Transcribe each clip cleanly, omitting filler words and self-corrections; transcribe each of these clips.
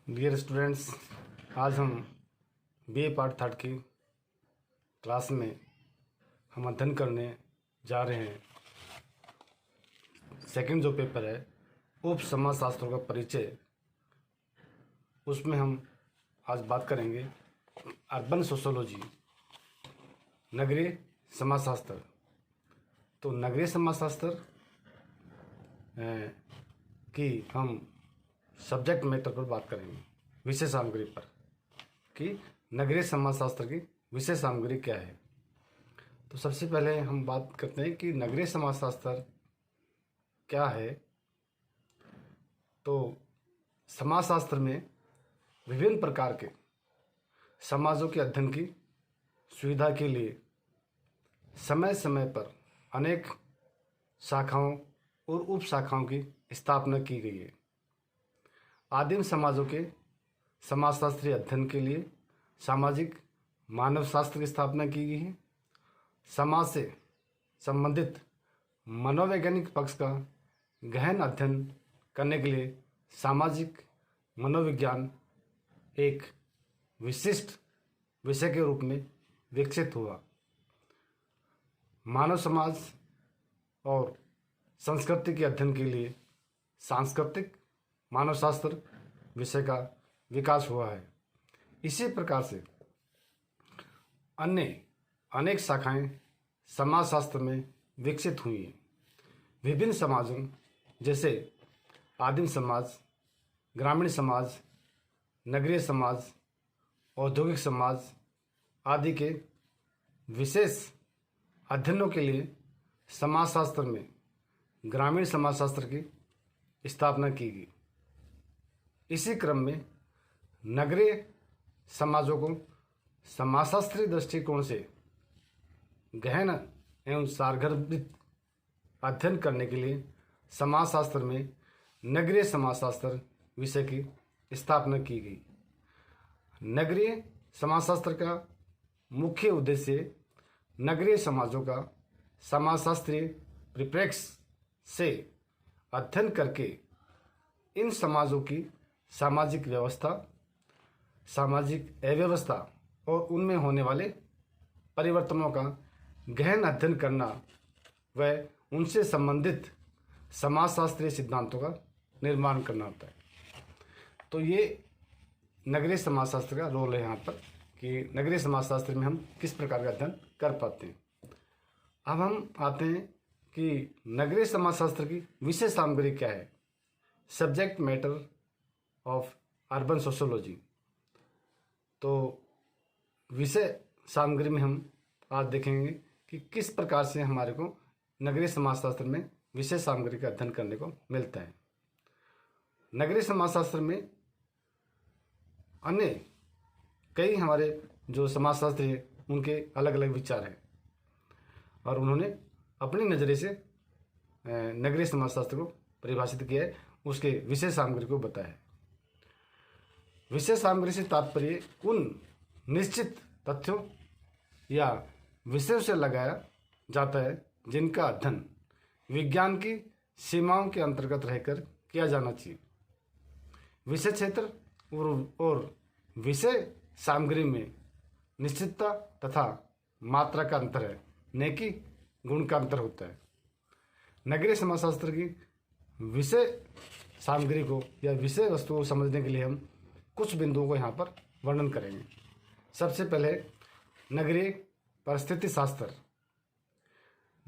Dear students, आज हम BA part third की क्लास में हम अध्ययन करने जा रहे हैं। सेकंड जो पेपर है उप समाजशास्त्रों का परिचय, उसमें हम आज बात करेंगे अर्बन सोशोलॉजी, नगरीय समाजशास्त्र। तो नगरीय समाजशास्त्र की हम सब्जेक्ट मैटर पर बात करेंगे, विषय सामग्री पर, कि नगरीय समाजशास्त्र की विषय सामग्री क्या है। तो सबसे पहले हम बात करते हैं कि नगरीय समाजशास्त्र क्या है। तो समाजशास्त्र में विभिन्न प्रकार के समाजों के अध्ययन की सुविधा के लिए समय समय पर अनेक शाखाओं और उप शाखाओं की स्थापना की गई है। आदिम समाजों के समाजशास्त्रीय अध्ययन के लिए सामाजिक मानव शास्त्र की स्थापना की गई है। समाज से संबंधित मनोवैज्ञानिक पक्ष का गहन अध्ययन करने के लिए सामाजिक मनोविज्ञान एक विशिष्ट विषय के रूप में विकसित हुआ। मानव समाज और संस्कृति के अध्ययन के लिए सांस्कृतिक मानवशास्त्र विषय का विकास हुआ है। इसी प्रकार से अन्य अनेक शाखाएं समाजशास्त्र में विकसित हुई हैं। विभिन्न समाजों जैसे आदिम समाज, ग्रामीण समाज, नगरीय समाज, औद्योगिक समाज आदि के विशेष अध्ययनों के लिए समाजशास्त्र में ग्रामीण समाजशास्त्र की स्थापना की गई। इसी क्रम में नगरीय समाजों को समाजशास्त्रीय दृष्टिकोण से गहन एवं सारगर्भित अध्ययन करने के लिए समाजशास्त्र में नगरीय समाजशास्त्र विषय की स्थापना की गई। नगरीय समाजशास्त्र का मुख्य उद्देश्य नगरीय समाजों का समाजशास्त्रीय परिप्रेक्ष्य से अध्ययन करके इन समाजों की सामाजिक व्यवस्था, सामाजिक अव्यवस्था और उनमें होने वाले परिवर्तनों का गहन अध्ययन करना व उनसे संबंधित समाजशास्त्रीय सिद्धांतों का निर्माण करना होता है। तो ये नगरीय समाजशास्त्र का रोल है यहाँ पर, कि नगरीय समाजशास्त्र में हम किस प्रकार का अध्ययन कर पाते हैं। अब हम आते हैं कि नगरीय समाजशास्त्र की विषय सामग्री क्या है, subject matter of urban sociology. तो विषय सामग्री में हम आज देखेंगे कि किस प्रकार से हमारे को नगरीय समाजशास्त्र में विषय सामग्री का अध्ययन करने को मिलता है। नगरीय समाजशास्त्र में अन्य कई हमारे जो समाजशास्त्री हैं उनके अलग अलग विचार हैं और उन्होंने अपनी नज़रिए से नगरीय समाजशास्त्र को परिभाषित किया है, उसके विषय सामग्री को बताया है। विषय सामग्री से तात्पर्य उन निश्चित तथ्यों या विषयों से लगाया जाता है जिनका अध्ययन विज्ञान की सीमाओं के अंतर्गत रहकर किया जाना चाहिए। विषय क्षेत्र और विषय सामग्री में निश्चितता तथा मात्रा का अंतर है, न कि गुण का अंतर होता है। नगरीय समाजशास्त्र की विषय सामग्री को या विषय वस्तु को समझने के लिए हम कुछ बिंदुओं को यहाँ पर वर्णन करेंगे। सबसे पहले नगरीय परिस्थिति शास्त्र।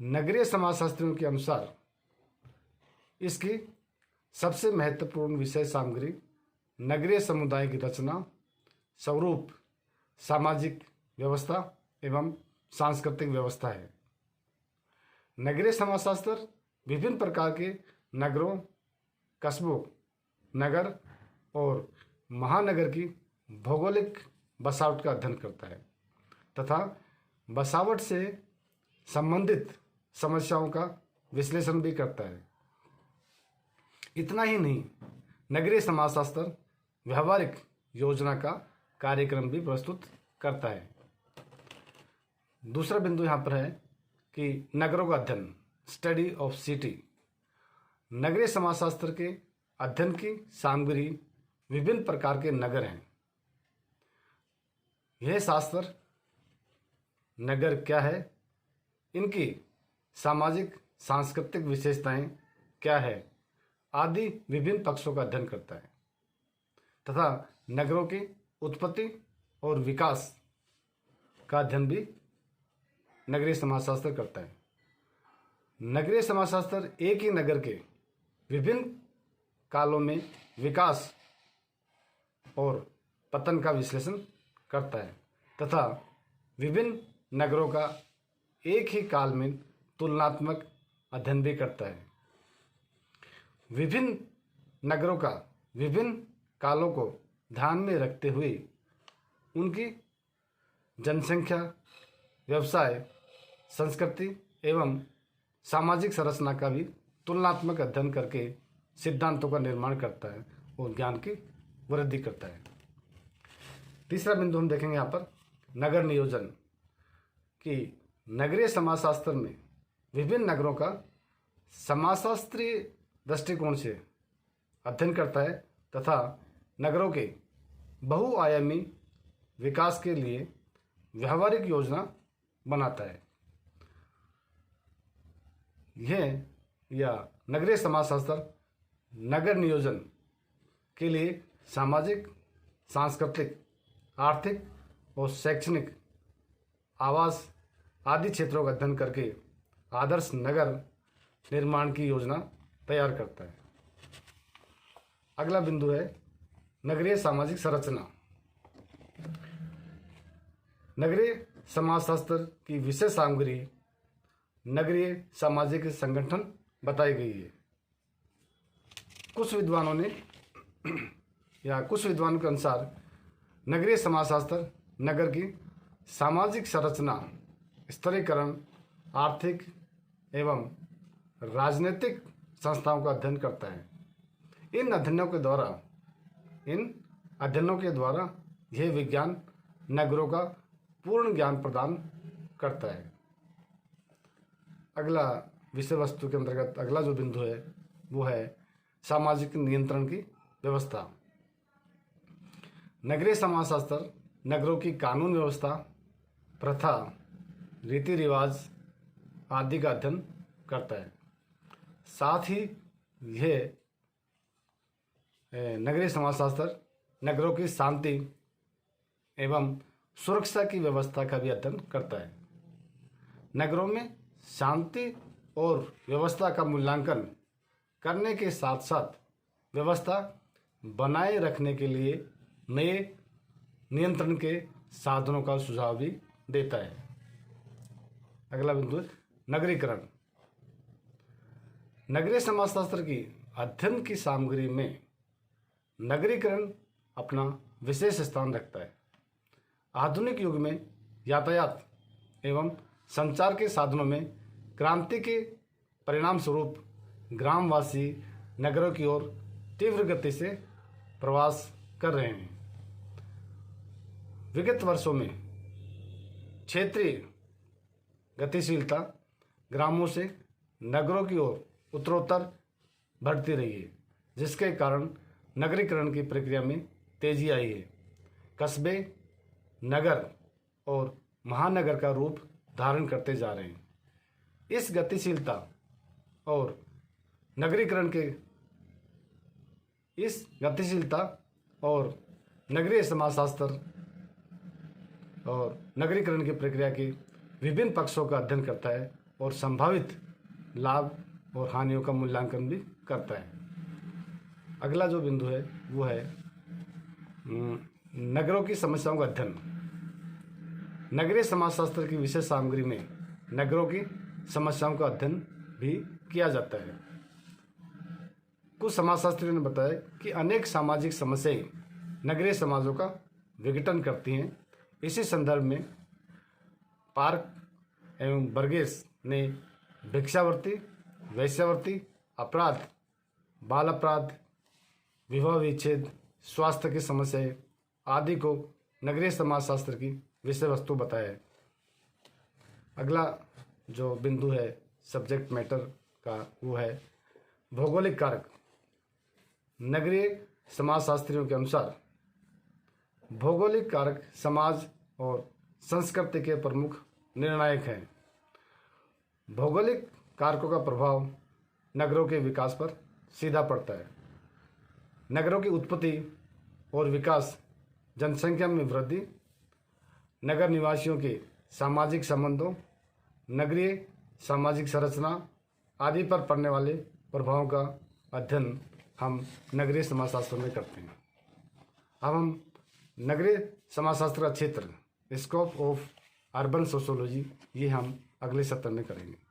नगरीय समाजशास्त्रियों के अनुसार इसकी सबसे महत्वपूर्ण विषय सामग्री नगरीय समुदाय की रचना, स्वरूप, सामाजिक व्यवस्था एवं सांस्कृतिक व्यवस्था है। नगरीय समाजशास्त्र विभिन्न प्रकार के नगरों, कस्बों, नगर और महानगर की भौगोलिक बसावट का अध्ययन करता है तथा बसावट से संबंधित समस्याओं का विश्लेषण भी करता है। इतना ही नहीं, नगरीय समाजशास्त्र व्यावहारिक योजना का कार्यक्रम भी प्रस्तुत करता है। दूसरा बिंदु यहाँ पर है कि नगरों का अध्ययन, स्टडी ऑफ सिटी। नगरीय समाजशास्त्र के अध्ययन की सामग्री विभिन्न प्रकार के नगर हैं। यह शास्त्र नगर क्या है, इनकी सामाजिक सांस्कृतिक विशेषताएं क्या है आदि विभिन्न पक्षों का अध्ययन करता है तथा नगरों की उत्पत्ति और विकास का अध्ययन भी नगरीय समाजशास्त्र करता है। नगरीय समाजशास्त्र एक ही नगर के विभिन्न कालों में विकास और पतन का विश्लेषण करता है तथा विभिन्न नगरों का एक ही काल में तुलनात्मक अध्ययन भी करता है। विभिन्न नगरों का विभिन्न कालों को ध्यान में रखते हुए उनकी जनसंख्या, व्यवसाय, संस्कृति एवं सामाजिक संरचना का भी तुलनात्मक अध्ययन करके सिद्धांतों का निर्माण करता है और ज्ञान की वृद्धि करता है। तीसरा बिंदु हम देखेंगे यहाँ पर नगर नियोजन कि नगरीय समाजशास्त्र में विभिन्न नगरों का समाजशास्त्रीय दृष्टिकोण से अध्ययन करता है तथा नगरों के बहुआयामी विकास के लिए व्यावहारिक योजना बनाता है। यह या नगरीय समाजशास्त्र नगर नियोजन के लिए सामाजिक, सांस्कृतिक, आर्थिक और शैक्षणिक, आवास आदि क्षेत्रों का अध्ययन करके आदर्श नगर निर्माण की योजना तैयार करता है। अगला बिंदु है नगरीय सामाजिक संरचना। नगरीय समाजशास्त्र की विषय सामग्री नगरीय सामाजिक संगठन बताई गई है। कुछ विद्वानों के अनुसार नगरीय समाजशास्त्र नगर की सामाजिक संरचना, स्तरीकरण, आर्थिक एवं राजनीतिक संस्थाओं का अध्ययन करता है। इन अध्ययनों के द्वारा यह विज्ञान नगरों का पूर्ण ज्ञान प्रदान करता है। अगला विषय वस्तु के अंतर्गत अगला जो बिंदु है वो है सामाजिक नियंत्रण की व्यवस्था। नगरीय समाजशास्त्र नगरों की कानून व्यवस्था, प्रथा, रीति रिवाज आदि का अध्ययन करता है। साथ ही यह नगरीय समाजशास्त्र नगरों की शांति एवं सुरक्षा की व्यवस्था का भी अध्ययन करता है। नगरों में शांति और व्यवस्था का मूल्यांकन करने के साथ साथ व्यवस्था बनाए रखने के लिए नए नियंत्रण के साधनों का सुझाव भी देता है। अगला बिंदु नगरीकरण। नगरीय समाजशास्त्र की अध्ययन की सामग्री में नगरीकरण अपना विशेष स्थान रखता है। आधुनिक युग में यातायात एवं संचार के साधनों में क्रांति के परिणाम स्वरूप ग्रामवासी नगरों की ओर तीव्र गति से प्रवास कर रहे हैं। विगत वर्षों में क्षेत्रीय गतिशीलता ग्रामों से नगरों की ओर उत्तरोत्तर बढ़ती रही है, जिसके कारण नगरीकरण की प्रक्रिया में तेजी आई है। कस्बे, नगर और महानगर का रूप धारण करते जा रहे हैं। इस गतिशीलता और नगरीय समाजशास्त्र और नगरीकरण की प्रक्रिया के विभिन्न पक्षों का अध्ययन करता है और संभावित लाभ और हानियों का मूल्यांकन भी करता है। अगला जो बिंदु है वो है नगरों की समस्याओं का अध्ययन। नगरीय समाजशास्त्र की विशेष सामग्री में नगरों की समस्याओं का अध्ययन भी किया जाता है। कुछ समाजशास्त्रियों ने बताया कि अनेक सामाजिक समस्याएं नगरीय समाजों का विघटन करती हैं। इसी संदर्भ में पार्क एवं बर्गेस ने भिक्षावृत्ति, वैश्यावृत्ति, अपराध, बाल अपराध, विवाह विच्छेद, स्वास्थ्य की समस्याएं आदि को नगरीय समाजशास्त्र की विषय वस्तु बताया है। अगला जो बिंदु है सब्जेक्ट मैटर का वो है भौगोलिक कारक। नगरीय समाजशास्त्रियों के अनुसार भौगोलिक कारक समाज और संस्कृति के प्रमुख निर्णायक हैं। भौगोलिक कारकों का प्रभाव नगरों के विकास पर सीधा पड़ता है। नगरों की उत्पत्ति और विकास, जनसंख्या में वृद्धि, नगर निवासियों के सामाजिक संबंधों, नगरीय सामाजिक संरचना आदि पर पड़ने वाले प्रभावों का अध्ययन हम नगरीय समाजशास्त्र में करते हैं। अब हम नगरीय समाजशास्त्र का क्षेत्र, स्कोप ऑफ अर्बन सोशियोलॉजी, ये हम अगले सत्र में करेंगे।